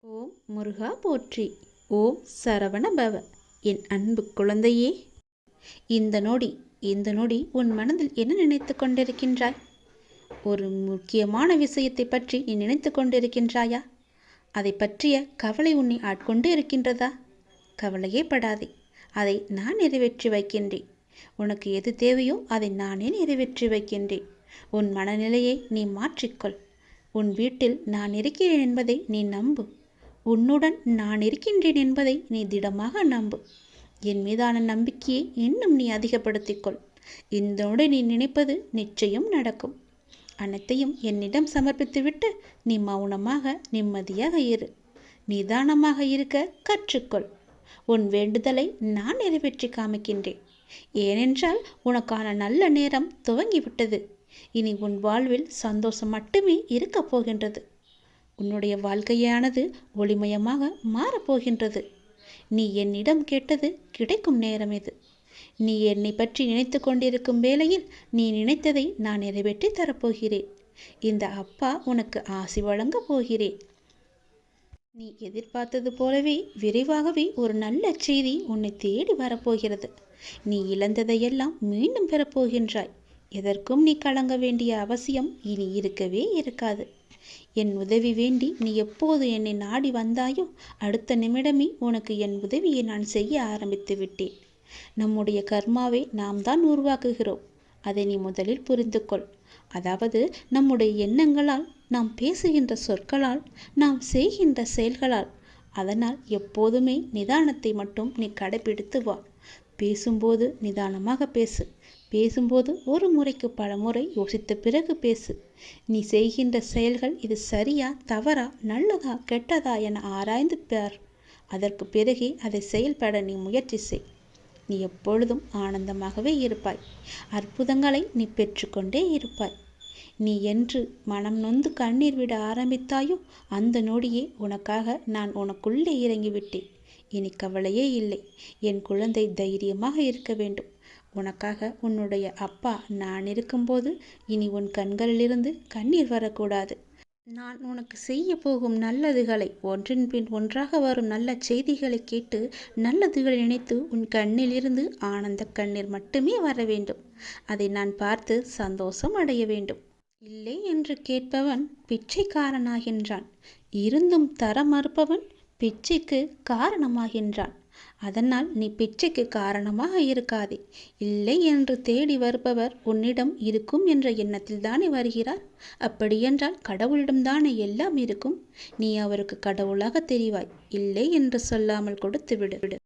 ஓம் முருகா போற்றி. ஓம் சரவண பவ. என் அன்பு குழந்தையே, இந்த நொடி உன் மனதில் என்ன நினைத்து கொண்டிருக்கின்றாய்? ஒரு முக்கியமான விஷயத்தை பற்றி நீ நினைத்து கொண்டிருக்கின்றாயா? அதை பற்றிய கவலை உன்னை ஆட்கொண்டு இருக்கின்றதா? கவலையே படாதே, அதை நான் நிறைவேற்றி வைக்கின்றேன். உனக்கு எது தேவையோ அதை நானே நிறைவேற்றி வைக்கின்றேன். உன் மனநிலையை நீ மாற்றிக்கொள். உன் வீட்டில் நான் இருக்கிறேன் என்பதை நீ நம்பு. உன்னுடன் நான் இருக்கின்றேன் என்பதை நீ திடமாக நம்பு. என் மீதான நம்பிக்கையை இன்னும் நீ அதிகப்படுத்திக்கொள். இதோடு நீ நினைப்பது நிச்சயம் நடக்கும். அனைத்தையும் என்னிடம் சமர்ப்பித்துவிட்டு நீ மௌனமாக நிம்மதியாக இரு. நிதானமாக இருக்க கற்றுக்கொள். உன் வேண்டுதலை நான் நிறைவேற்றி காமிக்கின்றேன். ஏனென்றால் உனக்கான நல்ல நேரம் துவங்கிவிட்டது. இனி உன் வாழ்வில் சந்தோஷம் மட்டுமே இருக்கப் போகின்றது. உன்னுடைய வாழ்க்கையானது ஒளிமயமாக மாறப்போகின்றது. நீ என்னிடம் கேட்டது கிடைக்கும் நேரம் இது. நீ என்னை பற்றி நினைத்து கொண்டிருக்கும் வேளையில் நீ நினைத்ததை நான் நிறைவேற்றி தரப்போகிறேன். இந்த அப்பா உனக்கு ஆசி வழங்கப் போகிறேன். நீ எதிர்பார்த்தது போலவே விரைவாகவே ஒரு நல்ல செய்தி உன்னை தேடி வரப்போகிறது. நீ இழந்ததையெல்லாம் மீண்டும் பெறப்போகின்றாய். எதற்கும் நீ கலங்க வேண்டிய அவசியம் இனி இருக்கவே இருக்காது. என் உதவி வேண்டி நீ எப்போது என்னை நாடி வந்தாயோ அடுத்த நிமிடமே உனக்கு என் உதவியை நான் செய்ய ஆரம்பித்து விட்டேன். நம்முடைய கர்மாவை நாம் தான் உருவாக்குகிறோம். அதை நீ முதலில் புரிந்து கொள். அதாவது நம்முடைய எண்ணங்களால், நாம் பேசுகின்ற சொற்களால், நாம் செய்கின்ற செயல்களால். அதனால் எப்போதுமே நிதானத்தை மட்டும் நீ கடைபிடித்து வா. பேசும்போது நிதானமாக பேசு. பேசும்போது ஒரு முறைக்கு பல முறை யோசித்த பிறகு பேசு. நீ செய்கின்ற செயல்கள் இது சரியா தவறா நல்லதா கெட்டதா என ஆராய்ந்து பார். அதற்கு பிறகே அதை செயல்பட நீ முயற்சி செய். நீ எப்பொழுதும் ஆனந்தமாகவே இருப்பாய். அற்புதங்களை நீ பெற்றுக்கொண்டே இருப்பாய். நீ என்று மனம் நொந்து கண்ணீர் விட ஆரம்பித்தாயோ அந்த நொடியே உனக்காக நான் உனக்குள்ளே இறங்கிவிட்டேன். இனி கவலையே இல்லை. என் குழந்தை தைரியமாக இருக்க வேண்டும். உனக்காக உன்னுடைய அப்பா நான் இருக்கும்போது இனி உன் கண்களிலிருந்து கண்ணீர் வரக்கூடாது. நான் உனக்கு செய்ய போகும் நல்லதுகளை, ஒன்றின் பின் ஒன்றாக வரும் நல்ல செய்திகளை கேட்டு நல்லதுகளை நினைத்து உன் கண்ணிலிருந்து ஆனந்த கண்ணீர் மட்டுமே வர வேண்டும். அதை நான் பார்த்து சந்தோஷம் அடைய வேண்டும். இல்லை என்று கேட்பவன் பிச்சைக்காரனாகின்றான். இருந்தும் தர மறுப்பவன் பிச்சைக்கு காரணமாகின்றான். அதனால் நீ பிச்சைக்கு காரணமாக இருக்காதே. இல்லை என்று தேடி வருபவர் உன்னிடம் இருக்கும் என்ற எண்ணத்தில் தானே வருகிறார். அப்படியென்றால் கடவுளிடம்தானே எல்லாம் இருக்கும். நீ அவருக்கு கடவுளாக தெரிவாய். இல்லை என்று சொல்லாமல் கொடுத்து விடு.